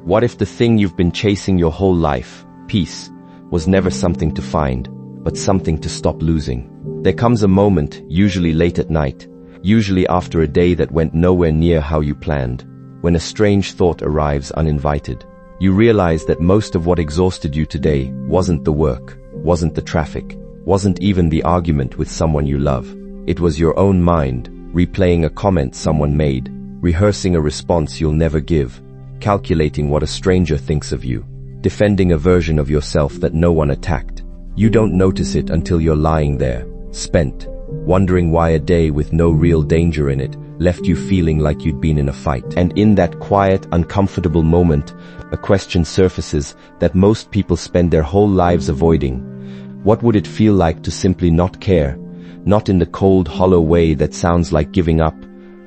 What if the thing you've been chasing your whole life, peace, was never something to find, but something to stop losing? There comes a moment, usually late at night, usually after a day that went nowhere near how you planned, when a strange thought arrives uninvited. You realize that most of what exhausted you today wasn't the work, wasn't the traffic, wasn't even the argument with someone you love. It was your own mind, replaying a comment someone made, rehearsing a response you'll never give, calculating what a stranger thinks of you, defending a version of yourself that no one attacked. You don't notice it until you're lying there, spent, wondering why a day with no real danger in it left you feeling like you'd been in a fight. And in that quiet, uncomfortable moment, a question surfaces that most people spend their whole lives avoiding. What would it feel like to simply not care? Not in the cold, hollow way that sounds like giving up,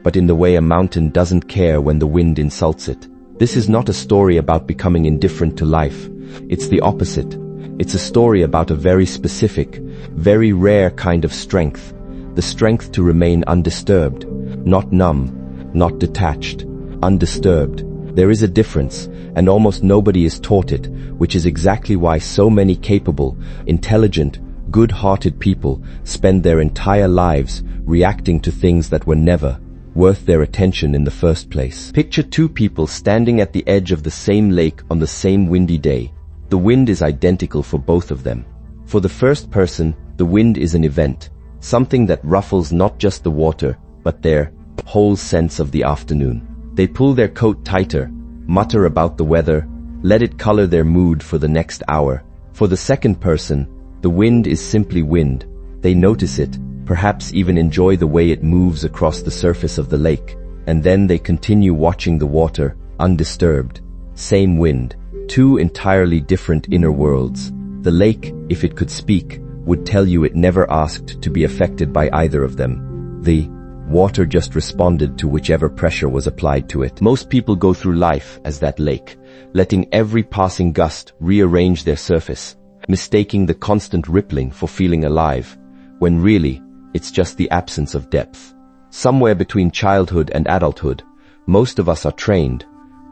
but in the way a mountain doesn't care when the wind insults it. This is not a story about becoming indifferent to life. It's the opposite. It's a story about a very specific, very rare kind of strength. The strength to remain undisturbed, not numb, not detached, undisturbed. There is a difference, and almost nobody is taught it, which is exactly why so many capable, intelligent, good-hearted people spend their entire lives reacting to things that were never worth their attention in the first place. Picture two people standing at the edge of the same lake on the same windy day. The wind is identical for both of them. For the first person, the wind is an event, something that ruffles not just the water, but their whole sense of the afternoon. They pull their coat tighter, mutter about the weather, let it color their mood for the next hour. For the second person, the wind is simply wind. They notice it, perhaps even enjoy the way it moves across the surface of the lake, and then they continue watching the water, undisturbed. Same wind, two entirely different inner worlds. The lake, if it could speak, would tell you it never asked to be affected by either of them. The water just responded to whichever pressure was applied to it. Most people go through life as that lake, letting every passing gust rearrange their surface, mistaking the constant rippling for feeling alive, when really, it's just the absence of depth. Somewhere between childhood and adulthood, most of us are trained,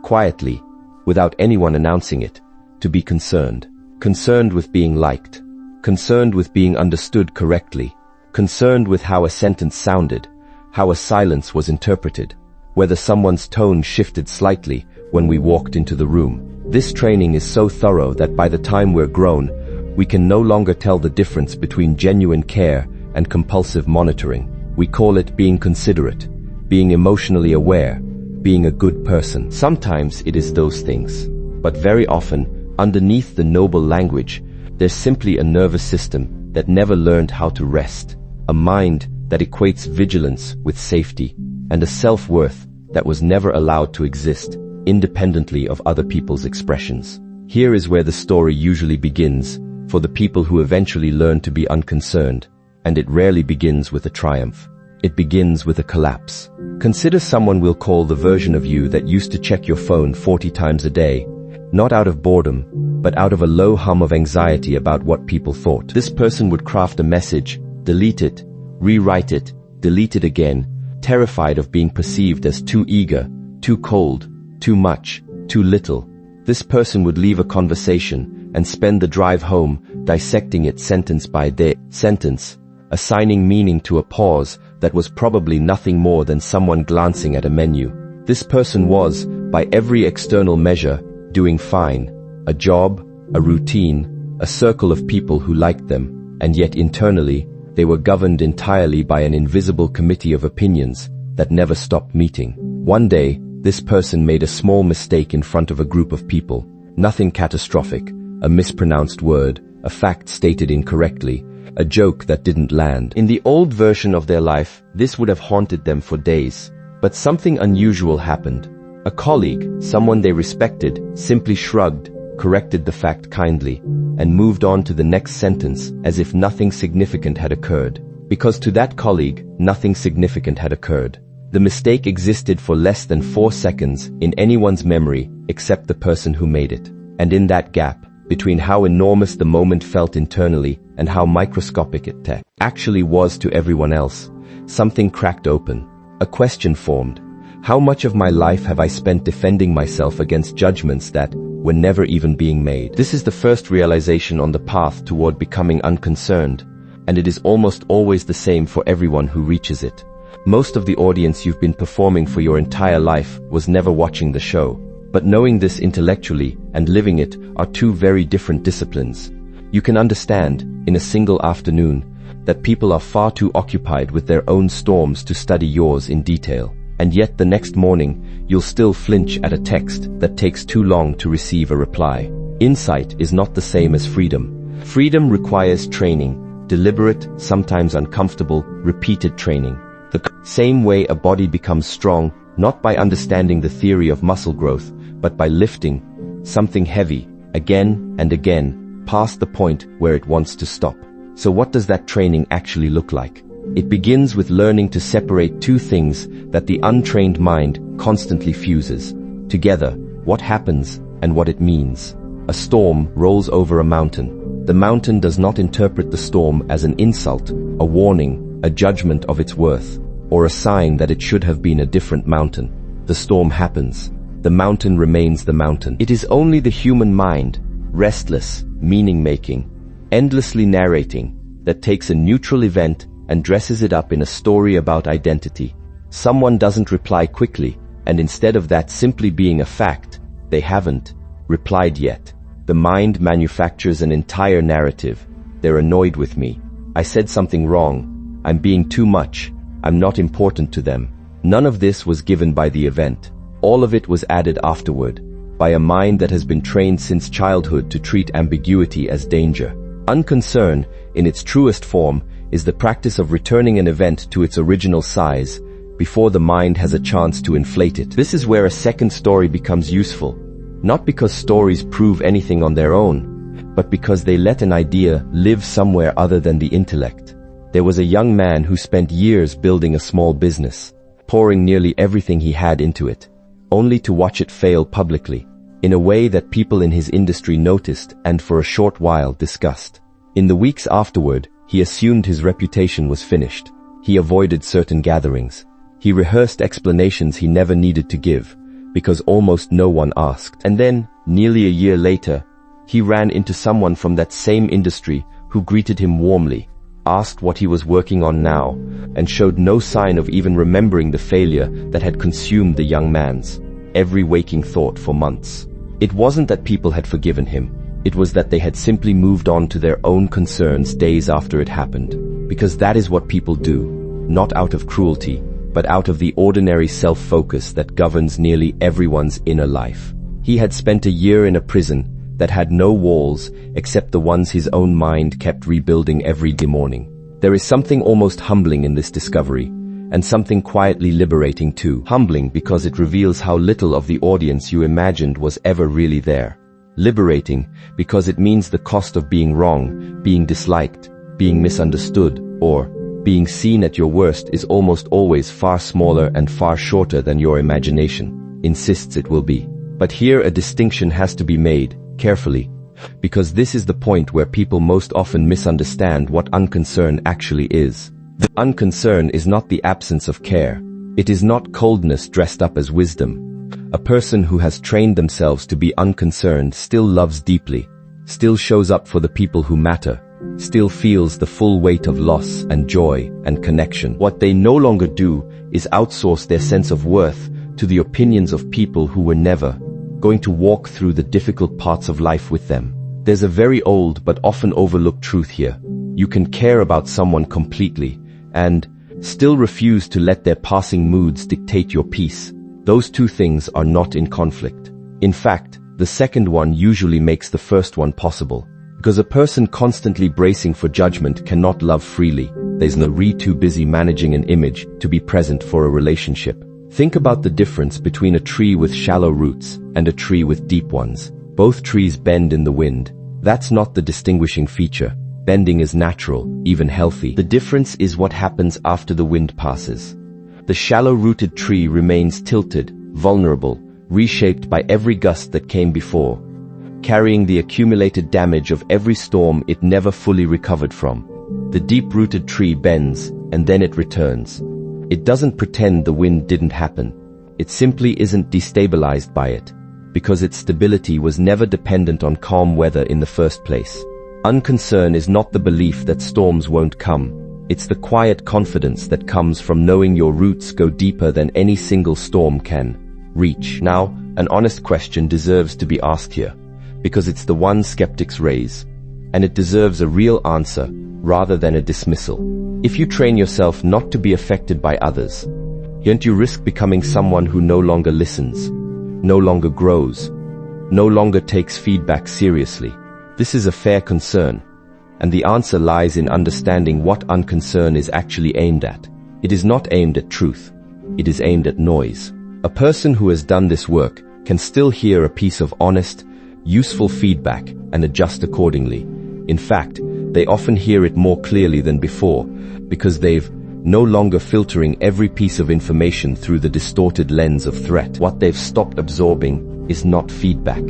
quietly, without anyone announcing it, to be concerned. Concerned with being liked, concerned with being understood correctly, concerned with how a sentence sounded, how a silence was interpreted, whether someone's tone shifted slightly when we walked into the room. This training is so thorough that by the time we're grown, we can no longer tell the difference between genuine care and compulsive monitoring. We call it being considerate, being emotionally aware, being a good person. Sometimes it is those things, but very often, underneath the noble language, there's simply a nervous system that never learned how to rest, a mind that equates vigilance with safety, and a self-worth that was never allowed to exist independently of other people's expressions. Here is where the story usually begins, for the people who eventually learn to be unconcerned, and it rarely begins with a triumph. It begins with a collapse. Consider someone we'll call the version of you that used to check your phone 40 times a day, not out of boredom, but out of a low hum of anxiety about what people thought. This person would craft a message, delete it, rewrite it, delete it again, terrified of being perceived as too eager, too cold, too much, too little. This person would leave a conversation and spend the drive home dissecting it sentence by sentence, assigning meaning to a pause that was probably nothing more than someone glancing at a menu. This person was, by every external measure, doing fine. A job, a routine, a circle of people who liked them, and yet internally, they were governed entirely by an invisible committee of opinions that never stopped meeting. One day, this person made a small mistake in front of a group of people. Nothing catastrophic, a mispronounced word, a fact stated incorrectly, a joke that didn't land. In the old version of their life, this would have haunted them for days. But something unusual happened. A colleague, someone they respected, simply shrugged, corrected the fact kindly, and moved on to the next sentence as if nothing significant had occurred. Because to that colleague, nothing significant had occurred. The mistake existed for less than 4 seconds in anyone's memory except the person who made it. And in that gap, between how enormous the moment felt internally and how microscopic it actually was to everyone else, something cracked open. A question formed. How much of my life have I spent defending myself against judgments that were never even being made? This is the first realization on the path toward becoming unconcerned, and it is almost always the same for everyone who reaches it. Most of the audience you've been performing for your entire life was never watching the show. But knowing this intellectually and living it are two very different disciplines. You can understand, in a single afternoon, that people are far too occupied with their own storms to study yours in detail. And yet the next morning, you'll still flinch at a text that takes too long to receive a reply. Insight is not the same as freedom. Freedom requires training, deliberate, sometimes uncomfortable, repeated training. The same way a body becomes strong, not by understanding the theory of muscle growth, but by lifting something heavy, again and again, past the point where it wants to stop. So what does that training actually look like? It begins with learning to separate two things that the untrained mind constantly fuses together: what happens and what it means. A storm rolls over a mountain. The mountain does not interpret the storm as an insult, a warning, a judgment of its worth, or a sign that it should have been a different mountain. The storm happens. The mountain remains the mountain. It is only the human mind, restless, meaning-making, endlessly narrating, that takes a neutral event and dresses it up in a story about identity. Someone doesn't reply quickly, and instead of that simply being a fact, they haven't replied yet. The mind manufactures an entire narrative. They're annoyed with me. I said something wrong. I'm being too much. I'm not important to them. None of this was given by the event. All of it was added afterward, by a mind that has been trained since childhood to treat ambiguity as danger. Unconcerned, in its truest form, is the practice of returning an event to its original size before the mind has a chance to inflate it. This is where a second story becomes useful, not because stories prove anything on their own, but because they let an idea live somewhere other than the intellect. There was a young man who spent years building a small business, pouring nearly everything he had into it, only to watch it fail publicly, in a way that people in his industry noticed and for a short while discussed. In the weeks afterward, he assumed his reputation was finished. He avoided certain gatherings. He rehearsed explanations he never needed to give, because almost no one asked. And then, nearly a year later, he ran into someone from that same industry who greeted him warmly, asked what he was working on now, and showed no sign of even remembering the failure that had consumed the young man's every waking thought for months. It wasn't that people had forgiven him. It was that they had simply moved on to their own concerns days after it happened. Because that is what people do, not out of cruelty, but out of the ordinary self-focus that governs nearly everyone's inner life. He had spent a year in a prison that had no walls except the ones his own mind kept rebuilding every morning. There is something almost humbling in this discovery, and something quietly liberating too. Humbling because it reveals how little of the audience you imagined was ever really there. Liberating because it means the cost of being wrong, being disliked, being misunderstood, or being seen at your worst is almost always far smaller and far shorter than your imagination insists it will be. But here a distinction has to be made, carefully, because this is the point where people most often misunderstand what unconcern actually is. The unconcern is not the absence of care. It is not coldness dressed up as wisdom. A person who has trained themselves to be unconcerned still loves deeply, still shows up for the people who matter, still feels the full weight of loss and joy and connection. What they no longer do is outsource their sense of worth to the opinions of people who were never going to walk through the difficult parts of life with them. There's a very old but often overlooked truth here. You can care about someone completely and still refuse to let their passing moods dictate your peace. Those two things are not in conflict. In fact, the second one usually makes the first one possible. Because a person constantly bracing for judgment cannot love freely. There's no too busy managing an image to be present for a relationship. Think about the difference between a tree with shallow roots and a tree with deep ones. Both trees bend in the wind. That's not the distinguishing feature. Bending is natural, even healthy. The difference is what happens after the wind passes. The shallow-rooted tree remains tilted, vulnerable, reshaped by every gust that came before, carrying the accumulated damage of every storm it never fully recovered from. The deep-rooted tree bends, and then it returns. It doesn't pretend the wind didn't happen. It simply isn't destabilized by it, because its stability was never dependent on calm weather in the first place. Unconcern is not the belief that storms won't come. It's the quiet confidence that comes from knowing your roots go deeper than any single storm can reach. Now, an honest question deserves to be asked here, because it's the one skeptics raise, and it deserves a real answer rather than a dismissal. If you train yourself not to be affected by others, don't you risk becoming someone who no longer listens, no longer grows, no longer takes feedback seriously? This is a fair concern, and the answer lies in understanding what unconcern is actually aimed at. It is not aimed at truth. It is aimed at noise. A person who has done this work can still hear a piece of honest, useful feedback and adjust accordingly. In fact, they often hear it more clearly than before, because they've no longer filtering every piece of information through the distorted lens of threat. What they've stopped absorbing is not feedback.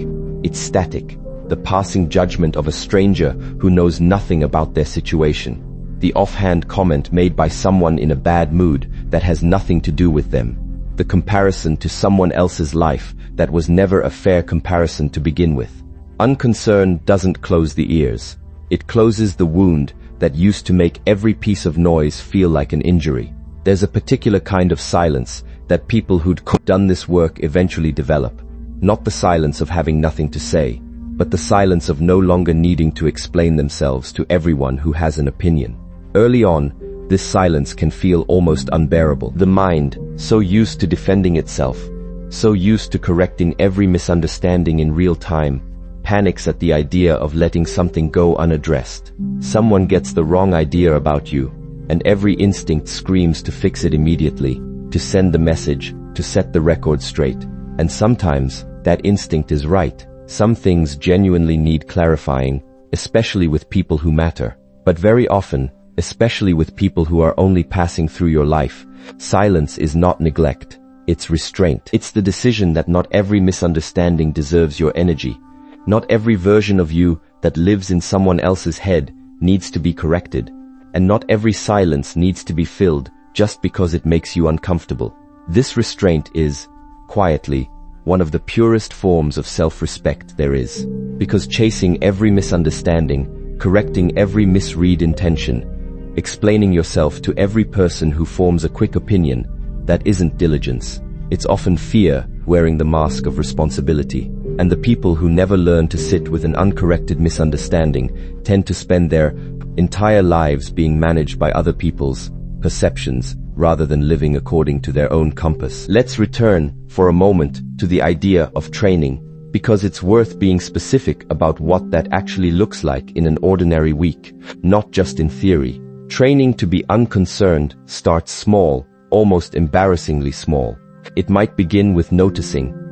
It's static, the passing judgment of a stranger who knows nothing about their situation, the offhand comment made by someone in a bad mood that has nothing to do with them, the comparison to someone else's life that was never a fair comparison to begin with. Unconcerned doesn't close the ears. It closes the wound that used to make every piece of noise feel like an injury. There's a particular kind of silence that people who'd done this work eventually develop. Not the silence of having nothing to say, but the silence of no longer needing to explain themselves to everyone who has an opinion. Early on, this silence can feel almost unbearable. The mind, so used to defending itself, so used to correcting every misunderstanding in real time, panics at the idea of letting something go unaddressed. Someone gets the wrong idea about you, and every instinct screams to fix it immediately, to send the message, to set the record straight. And sometimes, that instinct is right. Some things genuinely need clarifying, especially with people who matter. But very often, especially with people who are only passing through your life, silence is not neglect, it's restraint. It's the decision that not every misunderstanding deserves your energy. Not every version of you that lives in someone else's head needs to be corrected, and not every silence needs to be filled just because it makes you uncomfortable. This restraint is, quietly, one of the purest forms of self-respect there is, because chasing every misunderstanding, correcting every misread intention, explaining yourself to every person who forms a quick opinion, that isn't diligence. It's often fear wearing the mask of responsibility. And the people who never learn to sit with an uncorrected misunderstanding tend to spend their entire lives being managed by other people's perceptions rather than living according to their own compass. Let's return for a moment to the idea of training, because it's worth being specific about what that actually looks like in an ordinary week, not just in theory. Training to be unconcerned starts small, almost embarrassingly small. It might begin with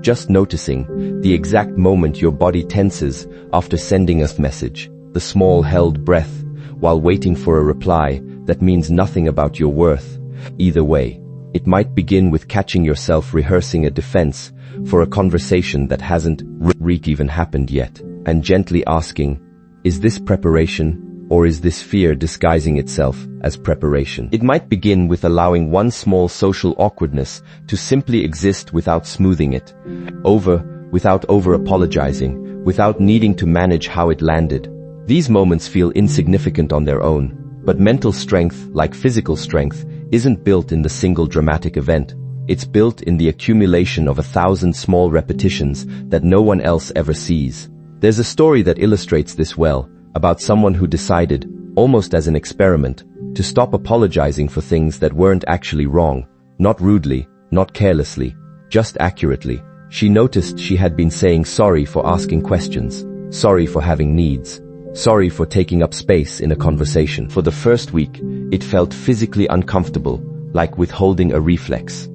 just noticing, the exact moment your body tenses after sending a message, the small held breath while waiting for a reply that means nothing about your worth. Either way, it might begin with catching yourself rehearsing a defense for a conversation that hasn't even happened yet, and gently asking, is this preparation? Or is this fear disguising itself as preparation? It might begin with allowing one small social awkwardness to simply exist without smoothing it over, without over-apologizing, without needing to manage how it landed. These moments feel insignificant on their own, but mental strength, like physical strength, isn't built in the single dramatic event. It's built in the accumulation of 1,000 small repetitions that no one else ever sees. There's a story that illustrates this well, about someone who decided, almost as an experiment, to stop apologizing for things that weren't actually wrong, not rudely, not carelessly, just accurately. She noticed she had been saying sorry for asking questions, sorry for having needs, sorry for taking up space in a conversation. For the first week, it felt physically uncomfortable, like withholding a reflex.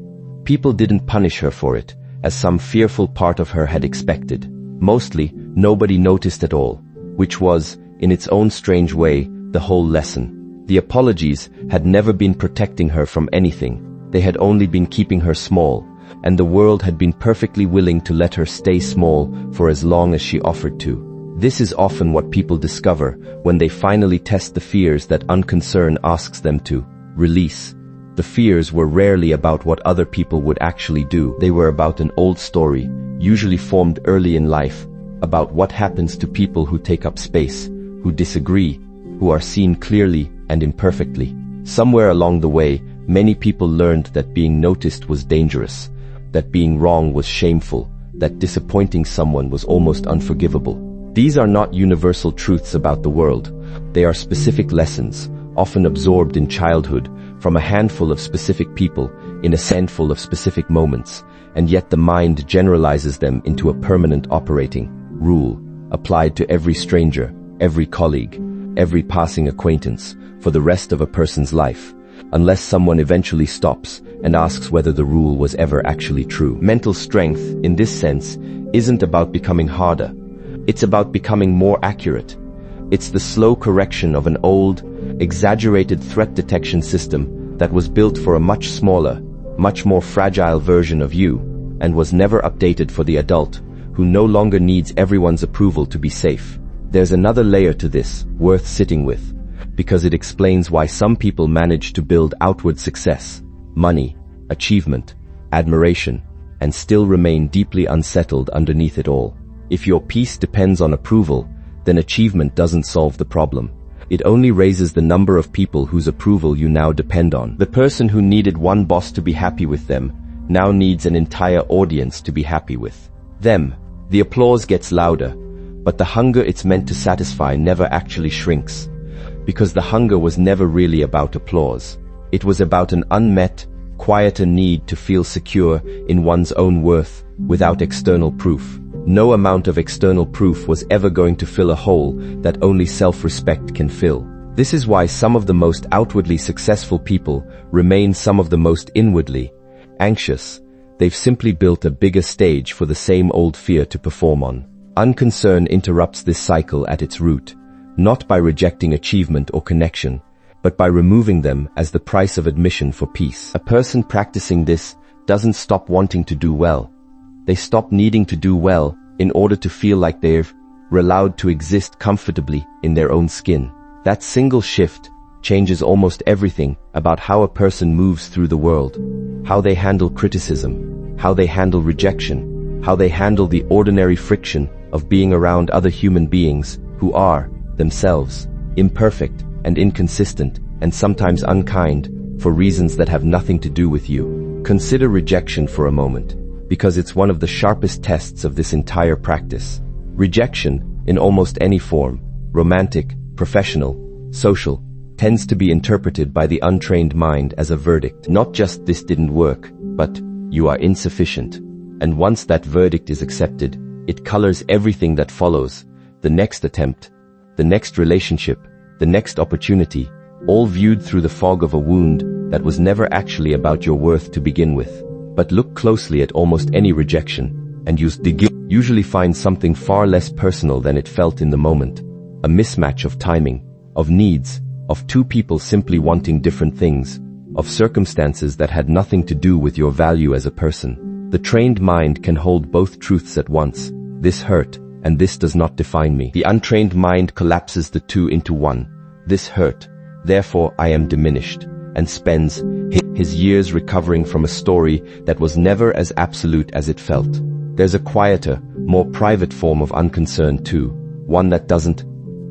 People didn't punish her for it, as some fearful part of her had expected. Mostly, nobody noticed at all, which was, in its own strange way, the whole lesson. The apologies had never been protecting her from anything. They had only been keeping her small, and the world had been perfectly willing to let her stay small for as long as she offered to. This is often what people discover when they finally test the fears that unconcern asks them to release. The fears were rarely about what other people would actually do. They were about an old story, usually formed early in life, about what happens to people who take up space, who disagree, who are seen clearly and imperfectly. Somewhere along the way, many people learned that being noticed was dangerous, that being wrong was shameful, that disappointing someone was almost unforgivable. These are not universal truths about the world. They are specific lessons, often absorbed in childhood, from a handful of specific people, in a handful of specific moments, and yet the mind generalizes them into a permanent operating rule, applied to every stranger, every colleague, every passing acquaintance, for the rest of a person's life, unless someone eventually stops and asks whether the rule was ever actually true. Mental strength, in this sense, isn't about becoming harder. It's about becoming more accurate. It's the slow correction of an old, exaggerated threat detection system that was built for a much smaller, much more fragile version of you, and was never updated for the adult, who no longer needs everyone's approval to be safe. There's another layer to this, worth sitting with, because it explains why some people manage to build outward success, money, achievement, admiration, and still remain deeply unsettled underneath it all. If your peace depends on approval, then achievement doesn't solve the problem. It only raises the number of people whose approval you now depend on. The person who needed one boss to be happy with them now needs an entire audience to be happy with them. The applause gets louder, but the hunger it's meant to satisfy never actually shrinks, because the hunger was never really about applause. It was about an unmet, quieter need to feel secure in one's own worth without external proof. No amount of external proof was ever going to fill a hole that only self-respect can fill. This is why some of the most outwardly successful people remain some of the most inwardly anxious. They've simply built a bigger stage for the same old fear to perform on. Unconcerned interrupts this cycle at its root, not by rejecting achievement or connection, but by removing them as the price of admission for peace. A person practicing this doesn't stop wanting to do well. They stop needing to do well in order to feel like they're allowed to exist comfortably in their own skin. That single shift changes almost everything about how a person moves through the world, how they handle criticism, how they handle rejection, how they handle the ordinary friction of being around other human beings who are, themselves, imperfect and inconsistent and sometimes unkind for reasons that have nothing to do with you. Consider rejection for a moment, because it's one of the sharpest tests of this entire practice. Rejection, in almost any form, romantic, professional, social, tends to be interpreted by the untrained mind as a verdict. Not just this didn't work, but you are insufficient. And once that verdict is accepted, it colors everything that follows, the next attempt, the next relationship, the next opportunity, all viewed through the fog of a wound that was never actually about your worth to begin with. But look closely at almost any rejection, and you usually find something far less personal than it felt in the moment. A mismatch of timing, of needs, of two people simply wanting different things, of circumstances that had nothing to do with your value as a person. The trained mind can hold both truths at once. This hurt, and this does not define me. The untrained mind collapses the two into one. This hurt, therefore I am diminished, and spends his years recovering from a story that was never as absolute as it felt. There's a quieter, more private form of unconcerned too, one that doesn't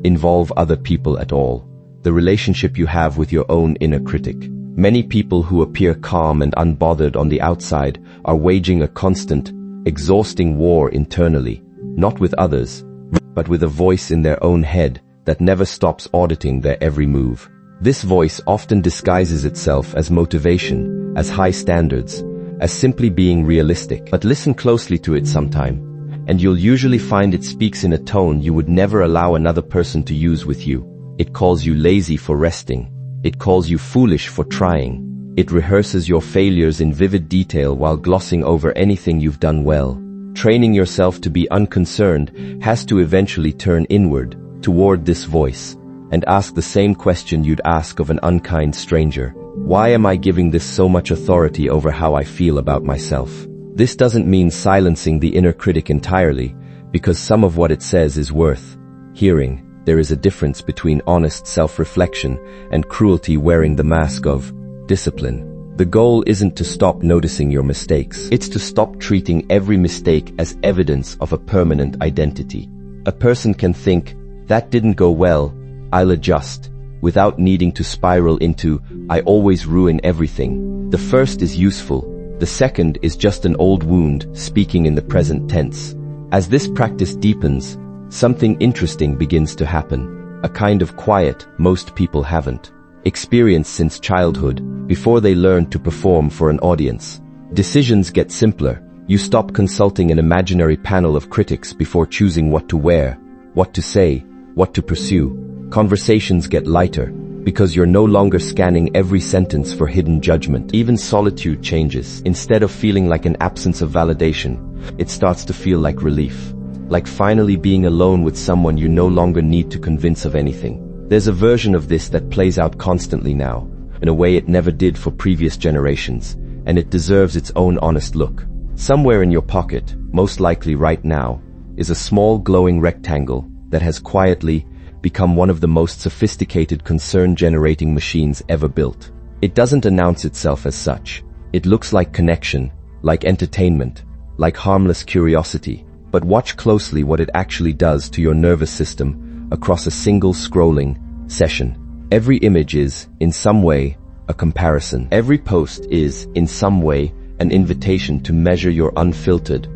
involve other people at all. The relationship you have with your own inner critic. Many people who appear calm and unbothered on the outside are waging a constant, exhausting war internally, not with others, but with a voice in their own head that never stops auditing their every move. This voice often disguises itself as motivation, as high standards, as simply being realistic. But listen closely to it sometime, and you'll usually find it speaks in a tone you would never allow another person to use with you. It calls you lazy for resting. It calls you foolish for trying. It rehearses your failures in vivid detail while glossing over anything you've done well. Training yourself to be unconcerned has to eventually turn inward, toward this voice, and ask the same question you'd ask of an unkind stranger. Why am I giving this so much authority over how I feel about myself? This doesn't mean silencing the inner critic entirely, because some of what it says is worth hearing. There is a difference between honest self-reflection and cruelty wearing the mask of discipline. The goal isn't to stop noticing your mistakes. It's to stop treating every mistake as evidence of a permanent identity. A person can think, that didn't go well, I'll adjust, without needing to spiral into, I always ruin everything. The first is useful. The second is just an old wound speaking in the present tense. As this practice deepens, something interesting begins to happen. A kind of quiet most people haven't experienced since childhood, before they learn to perform for an audience. Decisions get simpler. You stop consulting an imaginary panel of critics before choosing what to wear, what to say, what to pursue. Conversations get lighter, because you're no longer scanning every sentence for hidden judgment. Even solitude changes. Instead of feeling like an absence of validation, it starts to feel like relief. Like finally being alone with someone you no longer need to convince of anything. There's a version of this that plays out constantly now, in a way it never did for previous generations, and it deserves its own honest look. Somewhere in your pocket, most likely right now, is a small glowing rectangle that has quietly become one of the most sophisticated concern-generating machines ever built. It doesn't announce itself as such. It looks like connection, like entertainment, like harmless curiosity. But watch closely what it actually does to your nervous system across a single scrolling session. Every image is, in some way, a comparison. Every post is, in some way, an invitation to measure your unfiltered,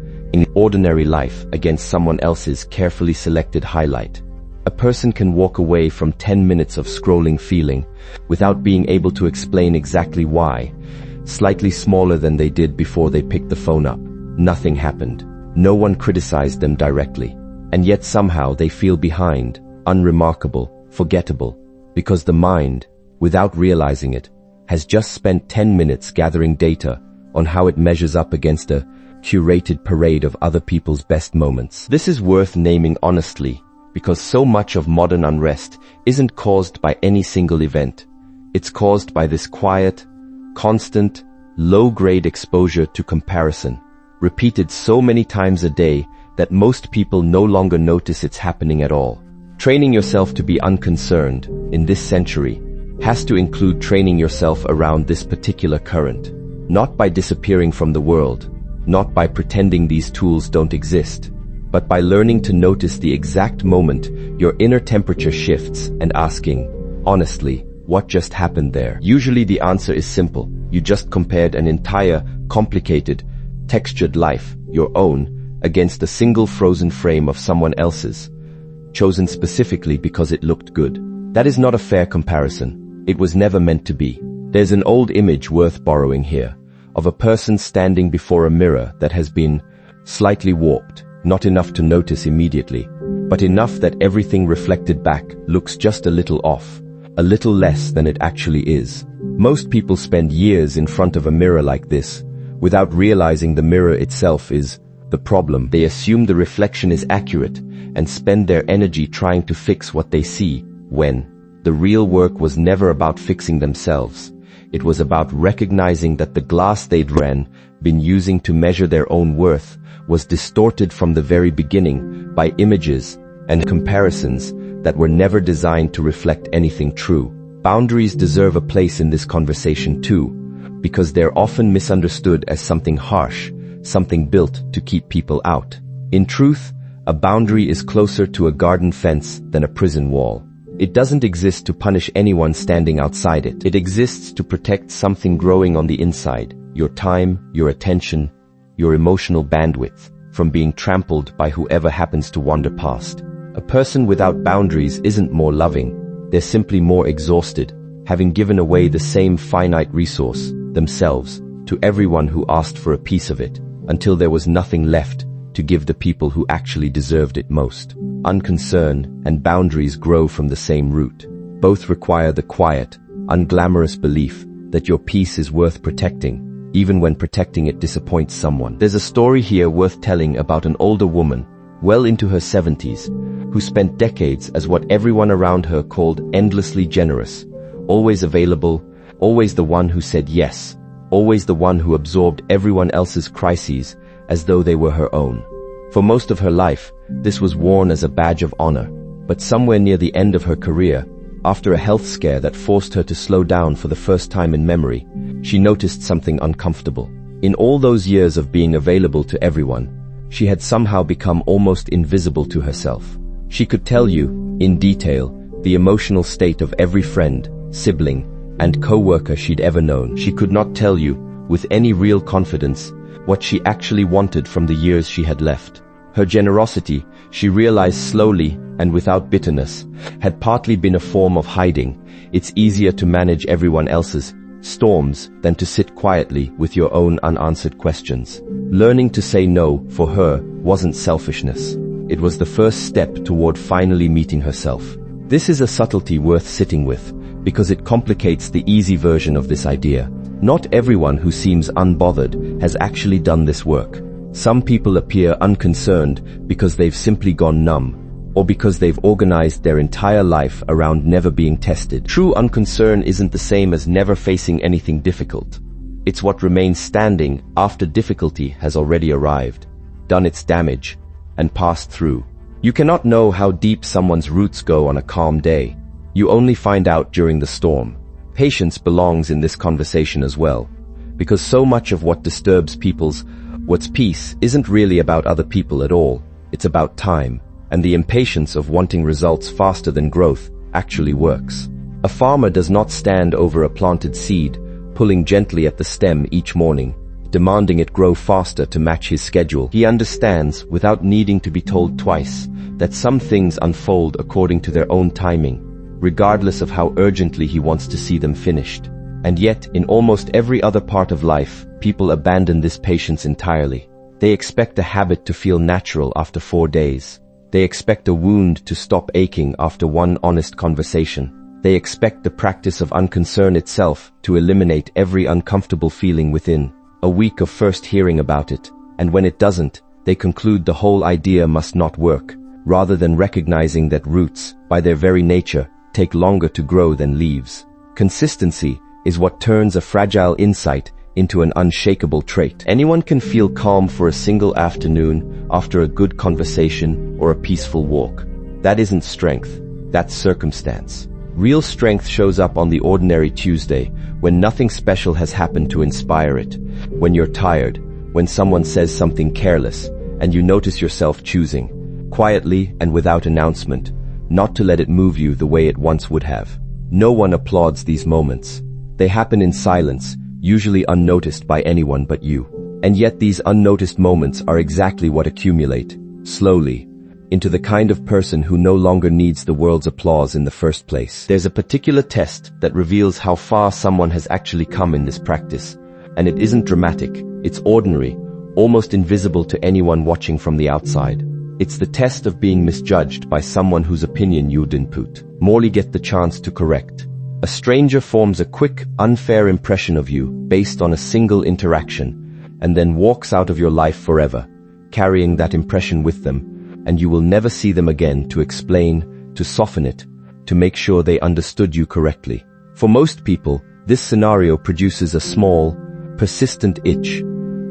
ordinary life against someone else's carefully selected highlight. A person can walk away from 10 minutes of scrolling feeling without being able to explain exactly why, slightly smaller than they did before they picked the phone up. Nothing happened. No one criticized them directly. And yet somehow they feel behind, unremarkable, forgettable, because the mind, without realizing it, has just spent 10 minutes gathering data on how it measures up against a curated parade of other people's best moments. This is worth naming honestly, because so much of modern unrest isn't caused by any single event. It's caused by this quiet, constant, low-grade exposure to comparison, repeated so many times a day that most people no longer notice it's happening at all. Training yourself to be unconcerned in this century has to include training yourself around this particular current, not by disappearing from the world, not by pretending these tools don't exist, but by learning to notice the exact moment your inner temperature shifts and asking, honestly, what just happened there? Usually the answer is simple. You just compared an entire, complicated, textured life, your own, against a single frozen frame of someone else's, chosen specifically because it looked good. That is not a fair comparison. It was never meant to be. There's an old image worth borrowing here, of a person standing before a mirror that has been slightly warped, not enough to notice immediately, but enough that everything reflected back looks just a little off, a little less than it actually is. Most people spend years in front of a mirror like this, without realizing the mirror itself is the problem. They assume the reflection is accurate and spend their energy trying to fix what they see, when the real work was never about fixing themselves. It was about recognizing that the glass they'd been using to measure their own worth was distorted from the very beginning by images and comparisons that were never designed to reflect anything true. Boundaries deserve a place in this conversation too, because they're often misunderstood as something harsh, something built to keep people out. In truth, a boundary is closer to a garden fence than a prison wall. It doesn't exist to punish anyone standing outside it. It exists to protect something growing on the inside, your time, your attention, your emotional bandwidth, from being trampled by whoever happens to wander past. A person without boundaries isn't more loving. They're simply more exhausted, having given away the same finite resource, themselves, to everyone who asked for a piece of it, until there was nothing left to give the people who actually deserved it most. Unconcerned and boundaries grow from the same root. Both require the quiet, unglamorous belief that your peace is worth protecting, even when protecting it disappoints someone. There's a story here worth telling about an older woman, well into her 70s, who spent decades as what everyone around her called endlessly generous, always available, always the one who said yes, always the one who absorbed everyone else's crises as though they were her own. For most of her life, this was worn as a badge of honor, but somewhere near the end of her career, after a health scare that forced her to slow down for the first time in memory, she noticed something uncomfortable. In all those years of being available to everyone, she had somehow become almost invisible to herself. She could tell you, in detail, the emotional state of every friend, sibling, and co-worker she'd ever known. She could not tell you, with any real confidence, what she actually wanted from the years she had left. Her generosity, she realized slowly and without bitterness, had partly been a form of hiding. It's easier to manage everyone else's storms than to sit quietly with your own unanswered questions. Learning to say no, for her, wasn't selfishness. It was the first step toward finally meeting herself. This is a subtlety worth sitting with, because it complicates the easy version of this idea. Not everyone who seems unbothered has actually done this work. Some people appear unconcerned because they've simply gone numb, or because they've organized their entire life around never being tested. True unconcern isn't the same as never facing anything difficult. It's what remains standing after difficulty has already arrived, done its damage, and passed through. You cannot know how deep someone's roots go on a calm day. You only find out during the storm. Patience belongs in this conversation as well, because so much of what disturbs what's peace isn't really about other people at all. It's about time, and the impatience of wanting results faster than growth actually works. A farmer does not stand over a planted seed, pulling gently at the stem each morning, demanding it grow faster to match his schedule. He understands, without needing to be told twice, that some things unfold according to their own timing, regardless of how urgently he wants to see them finished. And yet, in almost every other part of life, people abandon this patience entirely. They expect a habit to feel natural after 4 days. They expect a wound to stop aching after one honest conversation. They expect the practice of unconcern itself to eliminate every uncomfortable feeling within a week of first hearing about it. And when it doesn't, they conclude the whole idea must not work, rather than recognizing that roots, by their very nature, take longer to grow than leaves. Consistency is what turns a fragile insight into an unshakable trait. Anyone can feel calm for a single afternoon after a good conversation or a peaceful walk. That isn't strength, that's circumstance. Real strength shows up on the ordinary Tuesday, when nothing special has happened to inspire it, when you're tired, when someone says something careless, and you notice yourself choosing, quietly and without announcement, not to let it move you the way it once would have. No one applauds these moments. They happen in silence, usually unnoticed by anyone but you. And yet these unnoticed moments are exactly what accumulate, slowly, into the kind of person who no longer needs the world's applause in the first place. There's a particular test that reveals how far someone has actually come in this practice, and it isn't dramatic, it's ordinary, almost invisible to anyone watching from the outside. It's the test of being misjudged by someone whose opinion you didn't merely get the chance to correct. A stranger forms a quick, unfair impression of you based on a single interaction, and then walks out of your life forever, carrying that impression with them, and you will never see them again to explain, to soften it, to make sure they understood you correctly. For most people, this scenario produces a small, persistent itch,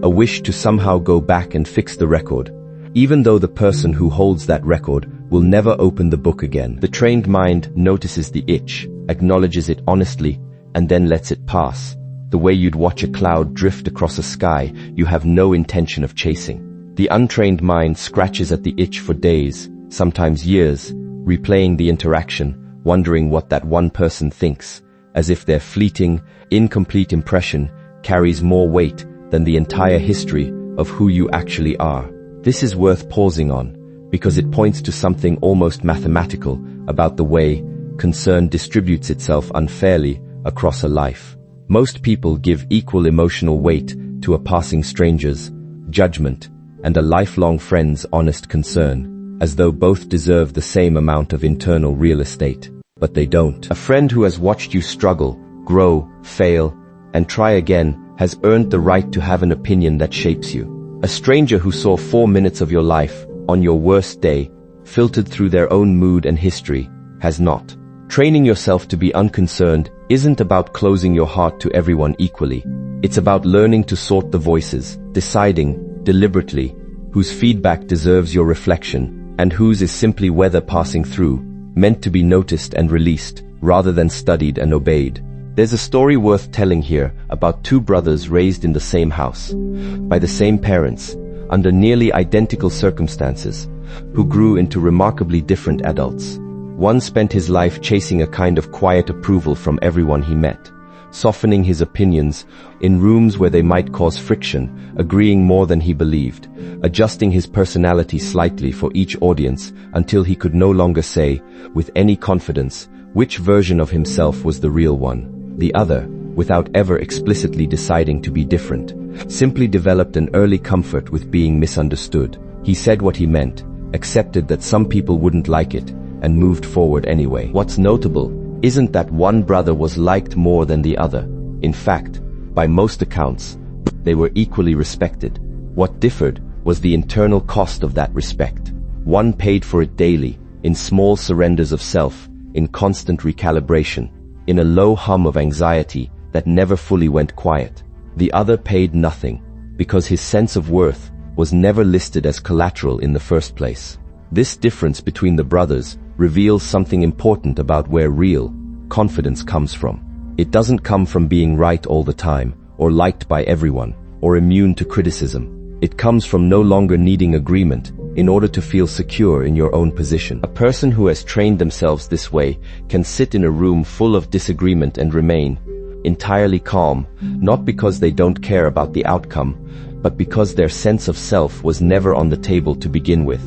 a wish to somehow go back and fix the record, even though the person who holds that record will never open the book again. The trained mind notices the itch, acknowledges it honestly, and then lets it pass. The way you'd watch a cloud drift across a sky you have no intention of chasing. The untrained mind scratches at the itch for days, sometimes years, replaying the interaction, wondering what that one person thinks, as if their fleeting, incomplete impression carries more weight than the entire history of who you actually are. This is worth pausing on, because it points to something almost mathematical about the way concern distributes itself unfairly across a life. Most people give equal emotional weight to a passing stranger's judgment and a lifelong friend's honest concern, as though both deserve the same amount of internal real estate. But they don't. A friend who has watched you struggle, grow, fail, and try again has earned the right to have an opinion that shapes you. A stranger who saw 4 minutes of your life, on your worst day, filtered through their own mood and history, has not. Training yourself to be unconcerned isn't about closing your heart to everyone equally. It's about learning to sort the voices, deciding, deliberately, whose feedback deserves your reflection, and whose is simply weather passing through, meant to be noticed and released, rather than studied and obeyed. There's a story worth telling here about two brothers raised in the same house, by the same parents, under nearly identical circumstances, who grew into remarkably different adults. One spent his life chasing a kind of quiet approval from everyone he met, softening his opinions in rooms where they might cause friction, agreeing more than he believed, adjusting his personality slightly for each audience until he could no longer say, with any confidence, which version of himself was the real one. The other, without ever explicitly deciding to be different, simply developed an early comfort with being misunderstood. He said what he meant, accepted that some people wouldn't like it, and moved forward anyway. What's notable isn't that one brother was liked more than the other. In fact, by most accounts, they were equally respected. What differed was the internal cost of that respect. One paid for it daily, in small surrenders of self, in constant recalibration, in a low hum of anxiety that never fully went quiet. The other paid nothing, because his sense of worth was never listed as collateral in the first place. This difference between the brothers reveals something important about where real confidence comes from. It doesn't come from being right all the time, or liked by everyone, or immune to criticism. It comes from no longer needing agreement in order to feel secure in your own position. A person who has trained themselves this way can sit in a room full of disagreement and remain entirely calm, not because they don't care about the outcome, but because their sense of self was never on the table to begin with.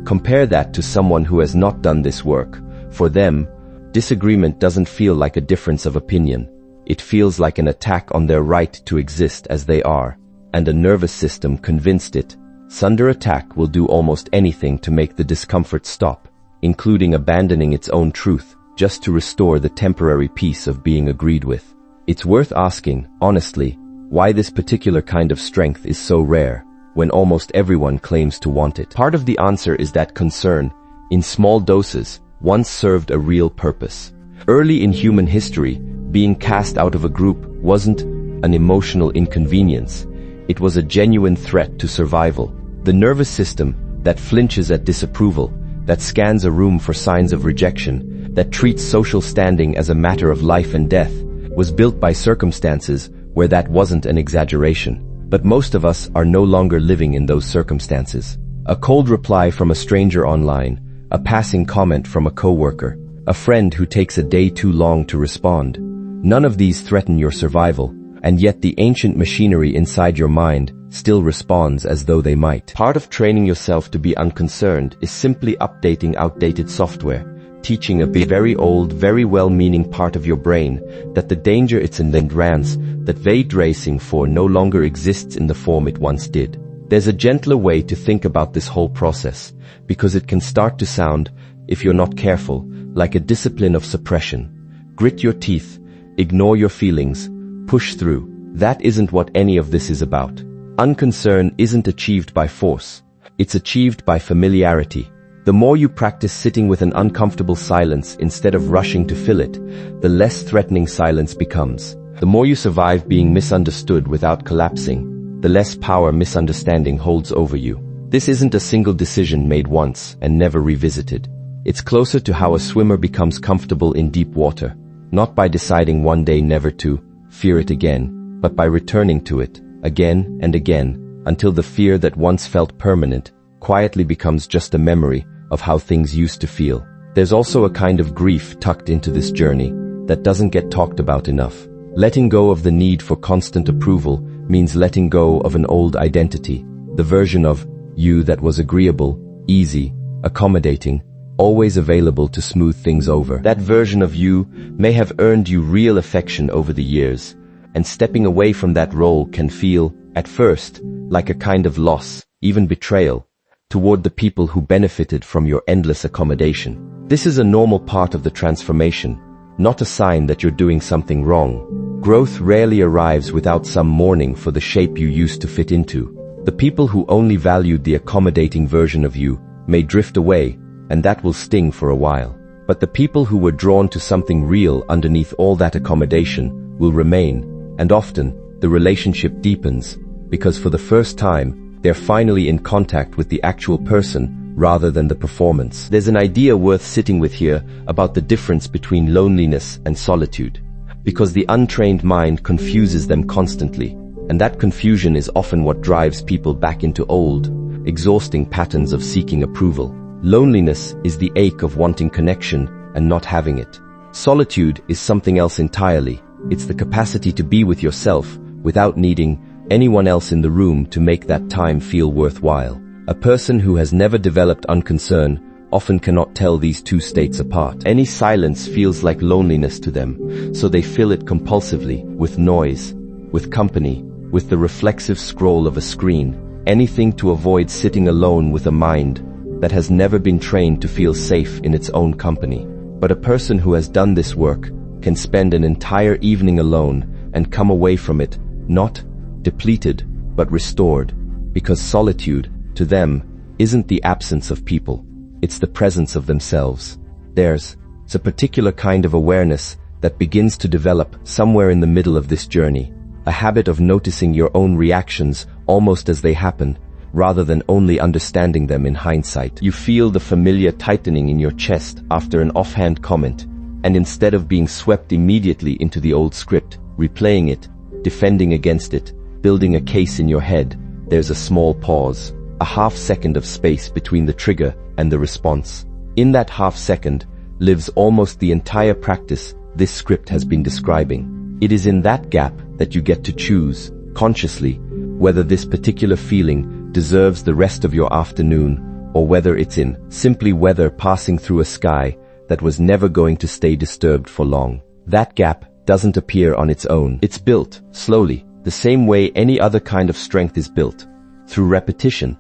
Compare that to someone who has not done this work. For them, disagreement doesn't feel like a difference of opinion. It feels like an attack on their right to exist as they are, and a nervous system convinced it under attack will do almost anything to make the discomfort stop, including abandoning its own truth, just to restore the temporary peace of being agreed with. It's worth asking, honestly, why this particular kind of strength is so rare, when almost everyone claims to want it. Part of the answer is that concern, in small doses, once served a real purpose. Early in human history, being cast out of a group wasn't an emotional inconvenience. It was a genuine threat to survival. The nervous system that flinches at disapproval, that scans a room for signs of rejection, that treats social standing as a matter of life and death, was built by circumstances where that wasn't an exaggeration. But most of us are no longer living in those circumstances. A cold reply from a stranger online, a passing comment from a coworker, a friend who takes a day too long to respond. None of these threaten your survival, and yet the ancient machinery inside your mind still responds as though they might. Part of training yourself to be unconcerned is simply updating outdated software, teaching a very old, very well-meaning part of your brain that the danger it's in rants that they're racing for no longer exists in the form it once did. There's a gentler way to think about this whole process, because it can start to sound, if you're not careful, like a discipline of suppression. Grit your teeth, ignore your feelings, push through. That isn't what any of this is about. Unconcern isn't achieved by force. It's achieved by familiarity. The more you practice sitting with an uncomfortable silence instead of rushing to fill it, the less threatening silence becomes. The more you survive being misunderstood without collapsing, the less power misunderstanding holds over you. This isn't a single decision made once and never revisited. It's closer to how a swimmer becomes comfortable in deep water, not by deciding one day never to fear it again, but by returning to it again and again until the fear that once felt permanent quietly becomes just a memory of how things used to feel. There's also a kind of grief tucked into this journey that doesn't get talked about enough. Letting go of the need for constant approval means letting go of an old identity, the version of you that was agreeable, easy, accommodating, always available to smooth things over. That version of you may have earned you real affection over the years, and stepping away from that role can feel, at first, like a kind of loss, even betrayal, toward the people who benefited from your endless accommodation. This is a normal part of the transformation, not a sign that you're doing something wrong. Growth rarely arrives without some mourning for the shape you used to fit into. The people who only valued the accommodating version of you may drift away, and that will sting for a while. But the people who were drawn to something real underneath all that accommodation will remain, and often the relationship deepens, because for the first time, they're finally in contact with the actual person rather than the performance. There's an idea worth sitting with here about the difference between loneliness and solitude, because the untrained mind confuses them constantly, and that confusion is often what drives people back into old, exhausting patterns of seeking approval. Loneliness is the ache of wanting connection and not having it. Solitude is something else entirely. It's the capacity to be with yourself without needing anyone else in the room to make that time feel worthwhile. A person who has never developed unconcern often cannot tell these two states apart. Any silence feels like loneliness to them, so they fill it compulsively with noise, with company, with the reflexive scroll of a screen, anything to avoid sitting alone with a mind that has never been trained to feel safe in its own company. But a person who has done this work can spend an entire evening alone and come away from it not depleted, but restored, because solitude, to them, isn't the absence of people, it's the presence of themselves. There's a particular kind of awareness that begins to develop somewhere in the middle of this journey, a habit of noticing your own reactions almost as they happen, rather than only understanding them in hindsight. You feel the familiar tightening in your chest after an offhand comment, and instead of being swept immediately into the old script, replaying it, defending against it, building a case in your head, there's a small pause, a half-second of space between the trigger and the response. In that half-second lives almost the entire practice this script has been describing. It is in that gap that you get to choose, consciously, whether this particular feeling deserves the rest of your afternoon, or whether it's in simply weather passing through a sky that was never going to stay disturbed for long. That gap doesn't appear on its own. It's built, slowly, the same way any other kind of strength is built, through repetition,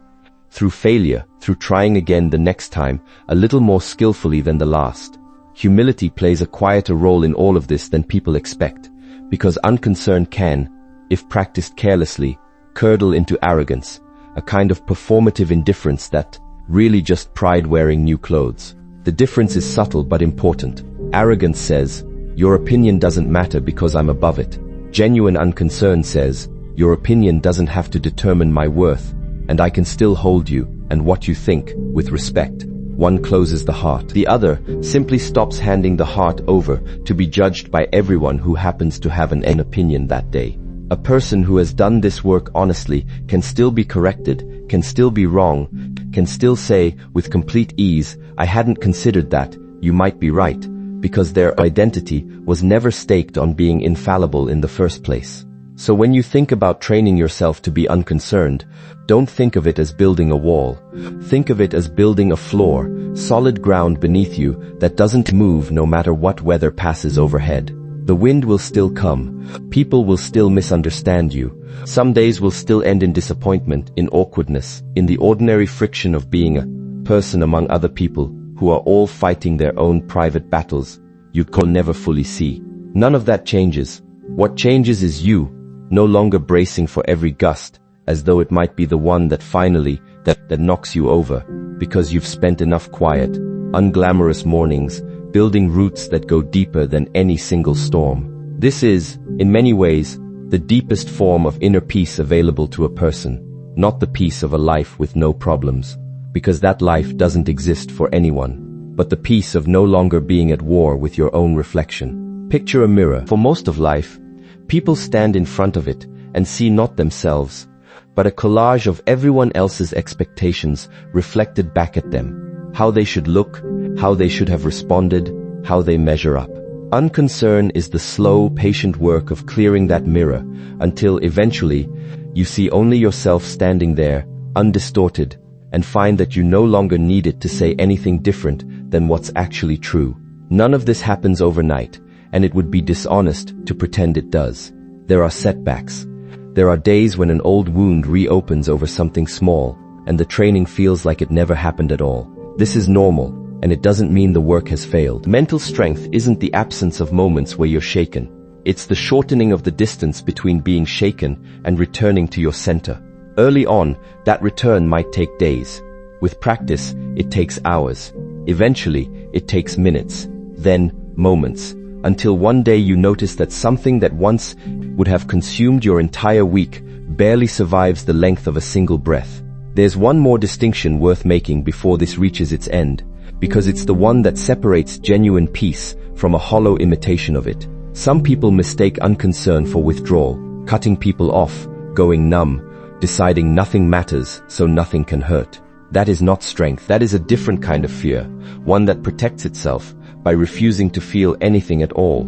through failure, through trying again the next time, a little more skillfully than the last. Humility plays a quieter role in all of this than people expect, because unconcerned can, if practiced carelessly, curdle into arrogance, a kind of performative indifference that really just pride wearing new clothes. The difference is subtle but important. Arrogance says, your opinion doesn't matter because I'm above it. Genuine unconcern says, your opinion doesn't have to determine my worth, and I can still hold you and what you think with respect. One closes the heart. The other simply stops handing the heart over to be judged by everyone who happens to have an opinion that day. A person who has done this work honestly can still be corrected, can still be wrong, can still say with complete ease, I hadn't considered that, you might be right, because their identity was never staked on being infallible in the first place. So when you think about training yourself to be unconcerned, don't think of it as building a wall. Think of it as building a floor, solid ground beneath you that doesn't move no matter what weather passes overhead. The wind will still come. People will still misunderstand you. Some days will still end in disappointment, in awkwardness, in the ordinary friction of being a person among other people who are all fighting their own private battles you can never fully see. None of that changes. What changes is you, no longer bracing for every gust, as though it might be the one that finally, that knocks you over, because you've spent enough quiet, unglamorous mornings, building roots that go deeper than any single storm. This is, in many ways, the deepest form of inner peace available to a person, not the peace of a life with no problems, because that life doesn't exist for anyone, but the peace of no longer being at war with your own reflection. Picture a mirror. For most of life, people stand in front of it and see not themselves, but a collage of everyone else's expectations reflected back at them. How they should look, how they should have responded, how they measure up. Unconcern is the slow, patient work of clearing that mirror until eventually you see only yourself standing there, undistorted, and find that you no longer need it to say anything different than what's actually true. None of this happens overnight, and it would be dishonest to pretend it does. There are setbacks. There are days when an old wound reopens over something small, and the training feels like it never happened at all. This is normal, and it doesn't mean the work has failed. Mental strength isn't the absence of moments where you're shaken. It's the shortening of the distance between being shaken and returning to your center. Early on, that return might take days. With practice, it takes hours. Eventually, it takes minutes, then moments, until one day you notice that something that once would have consumed your entire week barely survives the length of a single breath. There's one more distinction worth making before this reaches its end, because it's the one that separates genuine peace from a hollow imitation of it. Some people mistake unconcern for withdrawal, cutting people off, going numb, deciding nothing matters so nothing can hurt. That is not strength. That is a different kind of fear, one that protects itself by refusing to feel anything at all.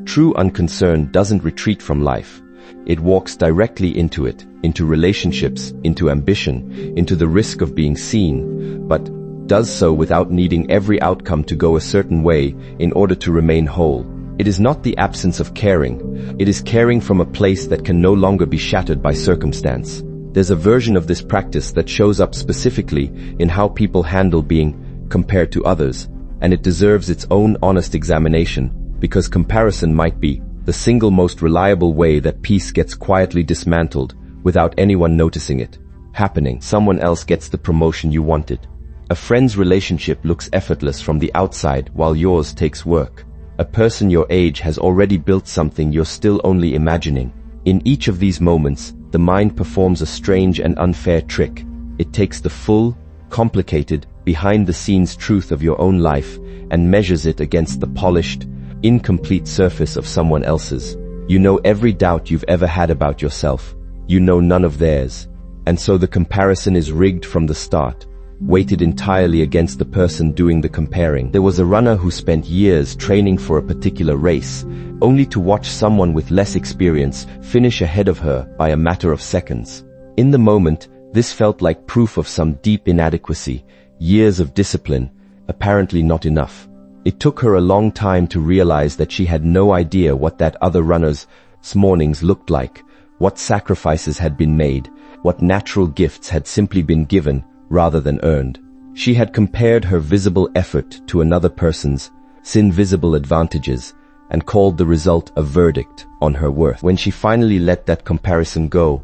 True unconcern doesn't retreat from life. It walks directly into it, into relationships, into ambition, into the risk of being seen, but does so without needing every outcome to go a certain way in order to remain whole. It is not the absence of caring. It is caring from a place that can no longer be shattered by circumstance. There's a version of this practice that shows up specifically in how people handle being compared to others, and it deserves its own honest examination, because comparison might be the single most reliable way that peace gets quietly dismantled without anyone noticing it happening. Someone else gets the promotion you wanted. A friend's relationship looks effortless from the outside while yours takes work. A person your age has already built something you're still only imagining. In each of these moments, the mind performs a strange and unfair trick. It takes the full, complicated, behind-the-scenes truth of your own life and measures it against the polished, incomplete surface of someone else's. You know every doubt you've ever had about yourself. You know none of theirs. And so the comparison is rigged from the start, weighted entirely against the person doing the comparing. There was a runner who spent years training for a particular race, only to watch someone with less experience finish ahead of her by a matter of seconds. In the moment, this felt like proof of some deep inadequacy, years of discipline, apparently not enough. It took her a long time to realize that she had no idea what that other runner's mornings looked like, what sacrifices had been made, what natural gifts had simply been given rather than earned. She had compared her visible effort to another person's invisible advantages and called the result a verdict on her worth. When she finally let that comparison go,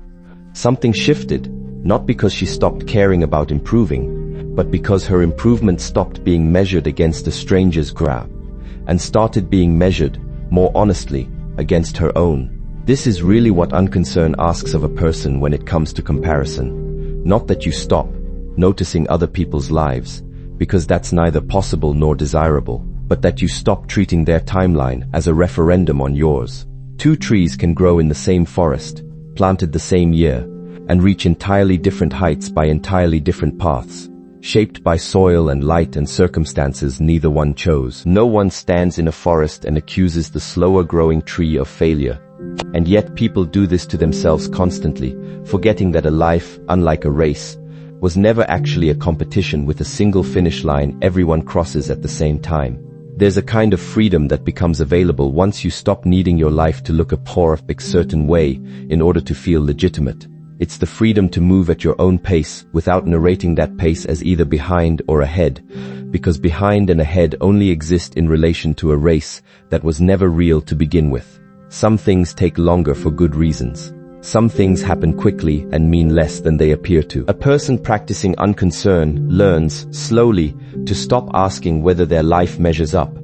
something shifted, not because she stopped caring about improving, but because her improvement stopped being measured against a stranger's graph and started being measured, more honestly, against her own. This is really what unconcern asks of a person when it comes to comparison. Not that you stop noticing other people's lives, because that's neither possible nor desirable, but that you stop treating their timeline as a referendum on yours. Two trees can grow in the same forest, planted the same year, and reach entirely different heights by entirely different paths, shaped by soil and light and circumstances neither one chose. No one stands in a forest and accuses the slower-growing tree of failure. And yet people do this to themselves constantly, forgetting that a life, unlike a race, was never actually a competition with a single finish line everyone crosses at the same time. There's a kind of freedom that becomes available once you stop needing your life to look a perfect certain way in order to feel legitimate. It's the freedom to move at your own pace without narrating that pace as either behind or ahead, because behind and ahead only exist in relation to a race that was never real to begin with. Some things take longer for good reasons. Some things happen quickly and mean less than they appear to. A person practicing unconcern learns, slowly, to stop asking whether their life measures up,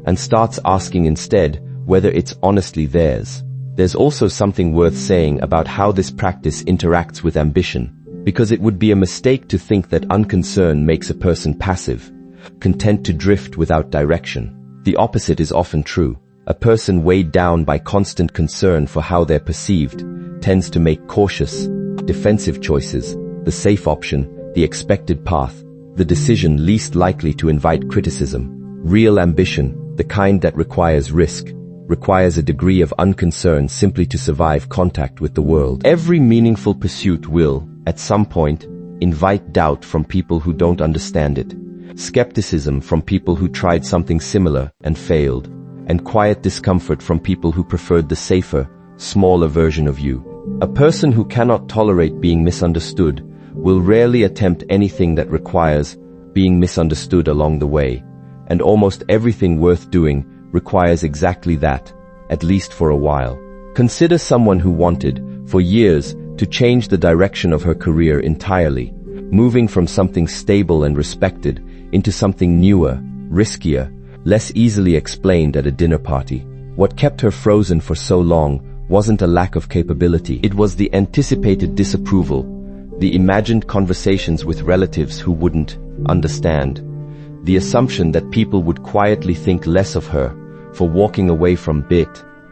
and starts asking instead whether it's honestly theirs. There's also something worth saying about how this practice interacts with ambition, because it would be a mistake to think that unconcern makes a person passive, content to drift without direction. The opposite is often true. A person weighed down by constant concern for how they're perceived tends to make cautious, defensive choices, the safe option, the expected path, the decision least likely to invite criticism. Real ambition, the kind that requires risk, requires a degree of unconcern simply to survive contact with the world. Every meaningful pursuit will, at some point, invite doubt from people who don't understand it, skepticism from people who tried something similar and failed, and quiet discomfort from people who preferred the safer, smaller version of you. A person who cannot tolerate being misunderstood will rarely attempt anything that requires being misunderstood along the way, and almost everything worth doing requires exactly that, at least for a while. Consider someone who wanted, for years, to change the direction of her career entirely, moving from something stable and respected into something newer, riskier, less easily explained at a dinner party. What kept her frozen for so long wasn't a lack of capability. It was the anticipated disapproval, the imagined conversations with relatives who wouldn't understand, the assumption that people would quietly think less of her for walking away from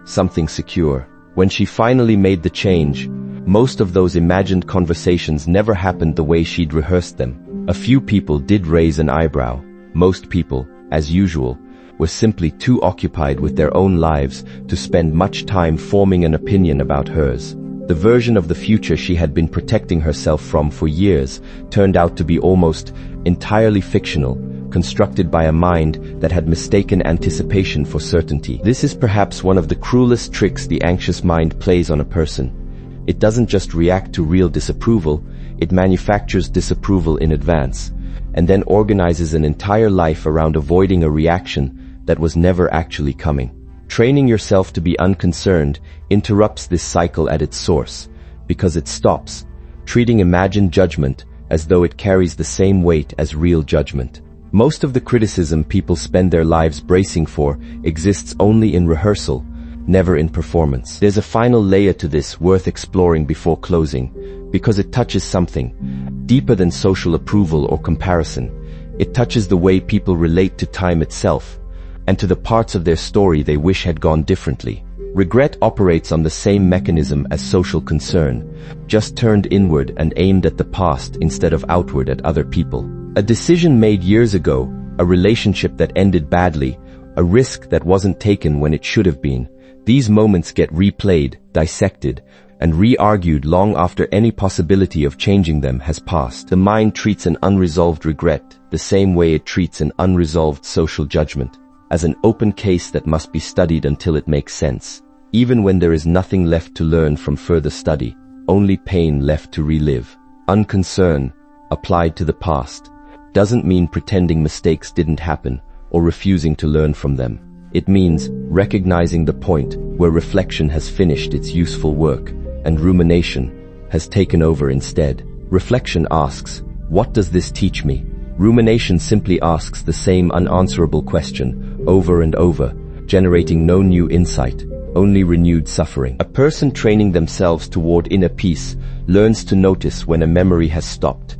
something secure. When she finally made the change, most of those imagined conversations never happened the way she'd rehearsed them. A few people did raise an eyebrow. Most people, as usual, were simply too occupied with their own lives to spend much time forming an opinion about hers. The version of the future she had been protecting herself from for years turned out to be almost entirely fictional, constructed by a mind that had mistaken anticipation for certainty. This is perhaps one of the cruelest tricks the anxious mind plays on a person. It doesn't just react to real disapproval, it manufactures disapproval in advance, and then organizes an entire life around avoiding a reaction that was never actually coming. Training yourself to be unconcerned interrupts this cycle at its source, because it stops treating imagined judgment as though it carries the same weight as real judgment. Most of the criticism people spend their lives bracing for exists only in rehearsal, never in performance. There's a final layer to this worth exploring before closing, because it touches something deeper than social approval or comparison. It touches the way people relate to time itself, and to the parts of their story they wish had gone differently. Regret operates on the same mechanism as social concern, just turned inward and aimed at the past instead of outward at other people. A decision made years ago, a relationship that ended badly, a risk that wasn't taken when it should have been. These moments get replayed, dissected, and re-argued long after any possibility of changing them has passed. The mind treats an unresolved regret the same way it treats an unresolved social judgment, as an open case that must be studied until it makes sense. Even when there is nothing left to learn from further study, only pain left to relive. Unconcerned, applied to the past, doesn't mean pretending mistakes didn't happen or refusing to learn from them. It means recognizing the point where reflection has finished its useful work and rumination has taken over instead. Reflection asks, what does this teach me? Rumination simply asks the same unanswerable question over and over, generating no new insight, only renewed suffering. A person training themselves toward inner peace learns to notice when a memory has stopped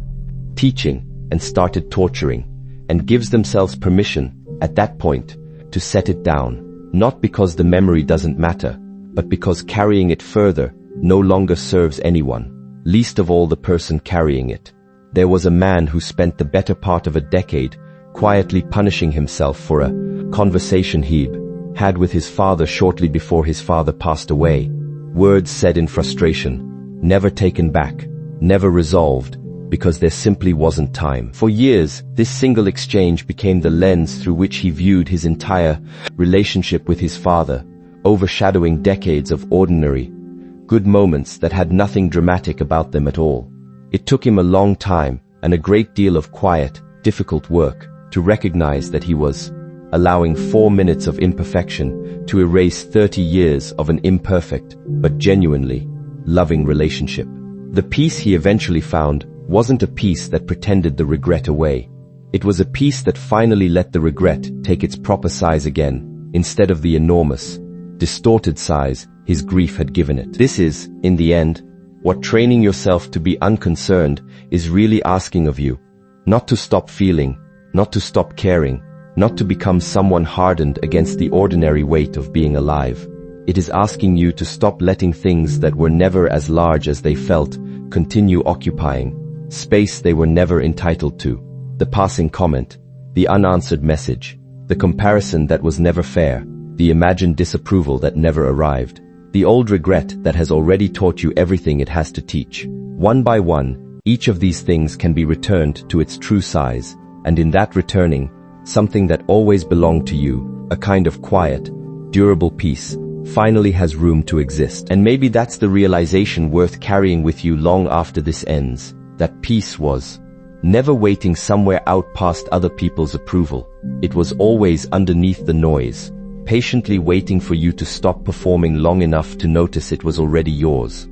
teaching and started torturing, and gives themselves permission, at that point, to set it down, not because the memory doesn't matter, but because carrying it further no longer serves anyone, least of all the person carrying it. There was a man who spent the better part of a decade quietly punishing himself for a conversation he'd had with his father shortly before his father passed away. Words said in frustration, never taken back, never resolved, because there simply wasn't time. For years, this single exchange became the lens through which he viewed his entire relationship with his father, overshadowing decades of ordinary, good moments that had nothing dramatic about them at all. It took him a long time and a great deal of quiet, difficult work to recognize that he was allowing 4 minutes of imperfection to erase 30 years of an imperfect but genuinely loving relationship. The peace he eventually found wasn't a peace that pretended the regret away. It was a peace that finally let the regret take its proper size again, instead of the enormous, distorted size his grief had given it. This is, in the end, what training yourself to be unconcerned is really asking of you. Not to stop feeling, not to stop caring, not to become someone hardened against the ordinary weight of being alive. It is asking you to stop letting things that were never as large as they felt continue occupying space they were never entitled to. The passing comment, the unanswered message, the comparison that was never fair, the imagined disapproval that never arrived, the old regret that has already taught you everything it has to teach. One by one, each of these things can be returned to its true size, and in that returning, something that always belonged to you, a kind of quiet, durable peace, finally has room to exist. And maybe that's the realization worth carrying with you long after this ends. That peace was never waiting somewhere out past other people's approval. It was always underneath the noise, patiently waiting for you to stop performing long enough to notice it was already yours.